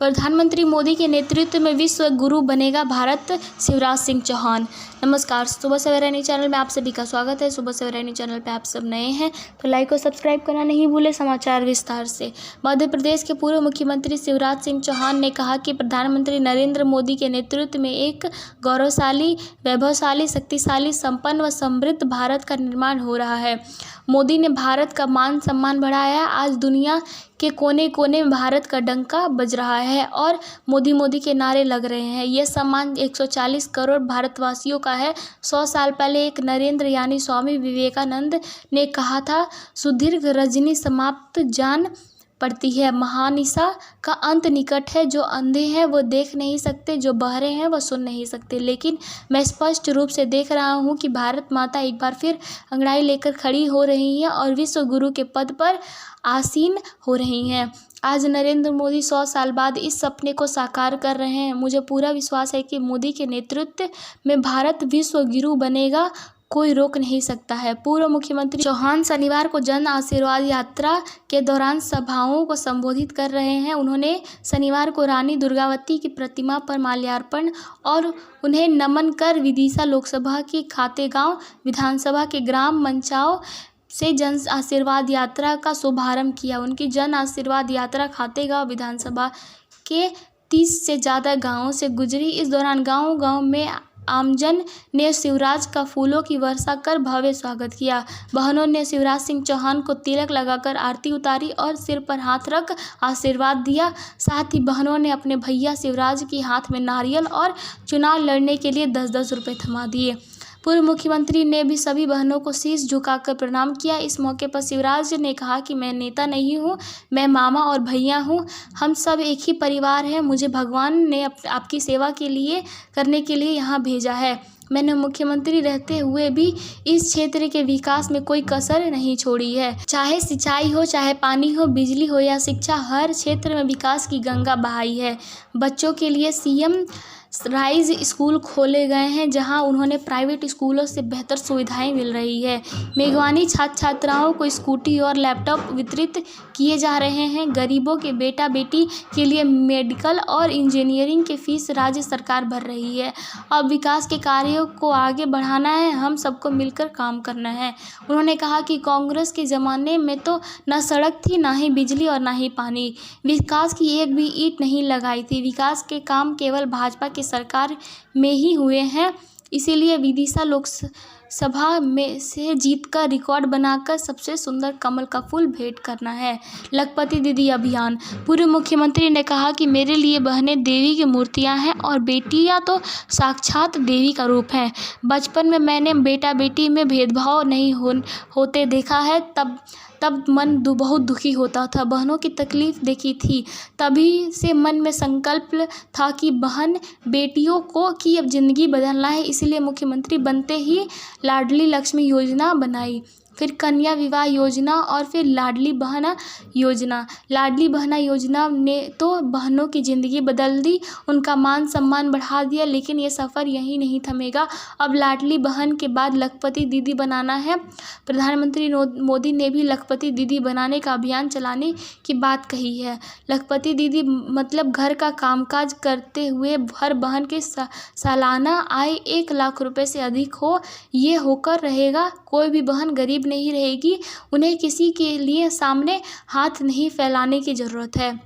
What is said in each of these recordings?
प्रधानमंत्री मोदी के नेतृत्व में विश्व गुरु बनेगा भारत, शिवराज सिंह चौहान। नमस्कार, सुबह सवेरा न्यूज़ चैनल में आप सभी का स्वागत है। सुबह सवेरा न्यूज़ चैनल पे आप सब नए हैं तो लाइक और सब्सक्राइब करना नहीं भूले। समाचार विस्तार से। मध्य प्रदेश के पूर्व मुख्यमंत्री शिवराज सिंह चौहान ने कहा कि प्रधानमंत्री नरेंद्र मोदी के नेतृत्व में एक गौरवशाली, वैभवशाली, शक्तिशाली, संपन्न व समृद्ध भारत का निर्माण हो रहा है। मोदी ने भारत का मान सम्मान बढ़ाया। आज दुनिया के कोने कोने में भारत का डंका बज रहा है और मोदी मोदी के नारे लग रहे हैं। यह सम्मान 140 करोड़ भारतवासियों का है। 100 साल पहले एक नरेंद्र यानी स्वामी विवेकानंद ने कहा था, सुदीर्घ रजनी समाप्त जान पड़ती है, महानिशा का अंत निकट है। जो अंधे हैं वो देख नहीं सकते, जो बहरे हैं वो सुन नहीं सकते, लेकिन मैं स्पष्ट रूप से देख रहा हूँ कि भारत माता एक बार फिर अंगड़ाई लेकर खड़ी हो रही हैं और विश्व गुरु के पद पर आसीन हो रही हैं। आज नरेंद्र मोदी 100 साल बाद इस सपने को साकार कर रहे हैं। मुझे पूरा विश्वास है कि मोदी के नेतृत्व में भारत विश्व गुरु बनेगा, कोई रोक नहीं सकता है। पूर्व मुख्यमंत्री चौहान शनिवार को जन आशीर्वाद यात्रा के दौरान सभाओं को संबोधित कर रहे हैं। उन्होंने शनिवार को रानी दुर्गावती की प्रतिमा पर माल्यार्पण और उन्हें नमन कर विदिशा लोकसभा की खातेगांव विधानसभा के ग्राम मंचाओं से जन आशीर्वाद यात्रा का शुभारंभ किया। उनकी जन आशीर्वाद यात्रा खातेगांव विधानसभा के 30 से ज़्यादा गाँवों से गुजरी। इस दौरान गाँव-गाँव में आमजन ने शिवराज का फूलों की वर्षा कर भव्य स्वागत किया। बहनों ने शिवराज सिंह चौहान को तिलक लगाकर आरती उतारी और सिर पर हाथ रख आशीर्वाद दिया। साथ ही बहनों ने अपने भैया शिवराज के हाथ में नारियल और चुनाव लड़ने के लिए 10-10 रुपये थमा दिए। पूर्व मुख्यमंत्री ने भी सभी बहनों को शीश झुकाकर प्रणाम किया। इस मौके पर शिवराज ने कहा कि मैं नेता नहीं हूँ, मैं मामा और भैया हूँ, हम सब एक ही परिवार हैं। मुझे भगवान ने आपकी सेवा करने के लिए यहाँ भेजा है। मैंने मुख्यमंत्री रहते हुए भी इस क्षेत्र के विकास में कोई कसर नहीं छोड़ी है। चाहे सिंचाई हो, चाहे पानी हो, बिजली हो या शिक्षा, हर क्षेत्र में विकास की गंगा बहाई है। बच्चों के लिए सीएम राइज स्कूल खोले गए हैं, जहां उन्होंने प्राइवेट स्कूलों से बेहतर सुविधाएं मिल रही है। मेघवानी छात्र छात्राओं को स्कूटी और लैपटॉप वितरित किए जा रहे हैं। गरीबों के बेटा बेटी के लिए मेडिकल और इंजीनियरिंग की फीस राज्य सरकार भर रही है। अब विकास के कार्यों को आगे बढ़ाना है, हम सबको मिलकर काम करना है। उन्होंने कहा कि कांग्रेस के ज़माने में तो न सड़क थी, ना ही बिजली और ना ही पानी। विकास की एक भी ईंट नहीं लगाई थी। विकास के काम केवल भाजपा की सरकार में ही हुए हैं। इसीलिए विदिशा लोकसभा में से जीतकर रिकॉर्ड बनाकर सबसे सुंदर कमल का फूल भेंट करना है। लखपति दीदी अभियान। पूर्व मुख्यमंत्री ने कहा कि मेरे लिए बहनें देवी की मूर्तियां हैं और बेटियां तो साक्षात देवी का रूप है। बचपन में मैंने बेटा बेटी में भेदभाव नहीं होते देखा है, तब मन बहुत दुखी होता था। बहनों की तकलीफ़ देखी थी, तभी से मन में संकल्प था कि बहन बेटियों की अब ज़िंदगी बदलना है। इसलिए मुख्यमंत्री बनते ही लाडली लक्ष्मी योजना बनाई, फिर कन्या विवाह योजना और फिर लाडली बहना योजना। लाडली बहना योजना ने तो बहनों की ज़िंदगी बदल दी, उनका मान सम्मान बढ़ा दिया। लेकिन ये सफ़र यहीं नहीं थमेगा। अब लाडली बहन के बाद लखपति दीदी बनाना है। प्रधानमंत्री मोदी ने भी लखपति दीदी बनाने का अभियान चलाने की बात कही है। लखपति दीदी मतलब घर का कामकाज करते हुए हर बहन के सालाना आय 1 लाख रुपए से अधिक हो। ये होकर रहेगा, कोई भी बहन गरीब नहीं रहेगी। उन्हें किसी के लिए सामने हाथ नहीं फैलाने की ज़रूरत है।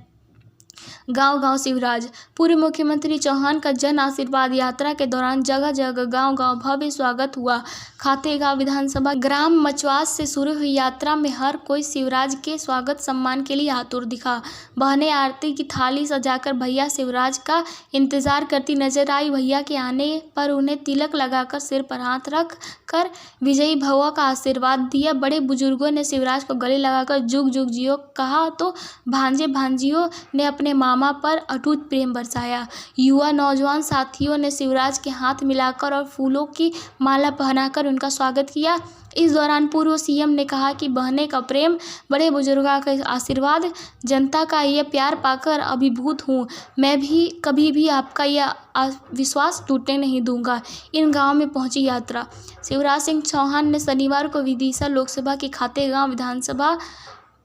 गांव-गांव शिवराज। पूर्व मुख्यमंत्री चौहान का जन आशीर्वाद यात्रा के दौरान जगह जगह गांव-गांव भव्य स्वागत हुआ। खातेगांव विधानसभा ग्राम मचवास से शुरू हुई यात्रा में हर कोई शिवराज के स्वागत सम्मान के लिए आतुर दिखा। बहनें आरती की थाली सजाकर भैया शिवराज का इंतजार करती नजर आई। भैया के आने पर उन्हें तिलक लगाकर सिर पर हाथ रख कर विजयी भव का आशीर्वाद दिया। बड़े बुजुर्गों ने शिवराज को गले लगाकर जुग जुग जियो कहा तो भांजे भांजियों ने अपने मामा पर अटूट प्रेम बरसाया। युवा नौजवान साथियों ने शिवराज के हाथ मिलाकर और फूलों की माला पहनाकर उनका स्वागत किया। इस दौरान पूर्व सीएम ने कहा कि बहनें का प्रेम, बड़े बुजुर्गों का आशीर्वाद, जनता का ये प्यार पाकर अभिभूत हूँ। मैं भी कभी भी आपका यह विश्वास टूटने नहीं दूंगा। इन गाँव में पहुंची यात्रा। शिवराज सिंह चौहान ने शनिवार को विदिशा लोकसभा की खातेगांव विधानसभा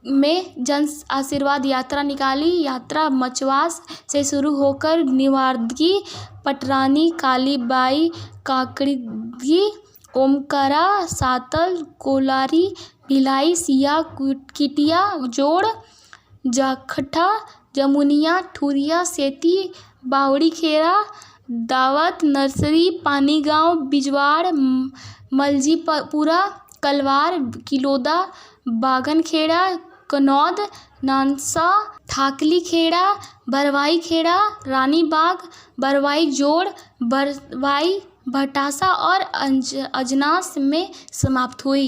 में जन आशीर्वाद यात्रा निकाली। यात्रा मचवास से शुरू होकर निवार्गी, पटरानी, कालीबाई, काकड़ी, ओमकारा, सातल, कोलारी, भिलाई, सिया, किटिया, जोड़, जाखठा, जमुनिया, ठुरिया, सेती, बावड़ी खेड़ा, दावत, नरसरी, पानीगांव, बिजवाड़, मलजीपुरा, कलवार, किलोदा, बागनखेड़ा, कनौद, नानसा, थाकली खेड़ा, बरवाई खेड़ा, रानीबाग, बरवाई जोड़, बरवाई, भटासा और अजनास में समाप्त हुई।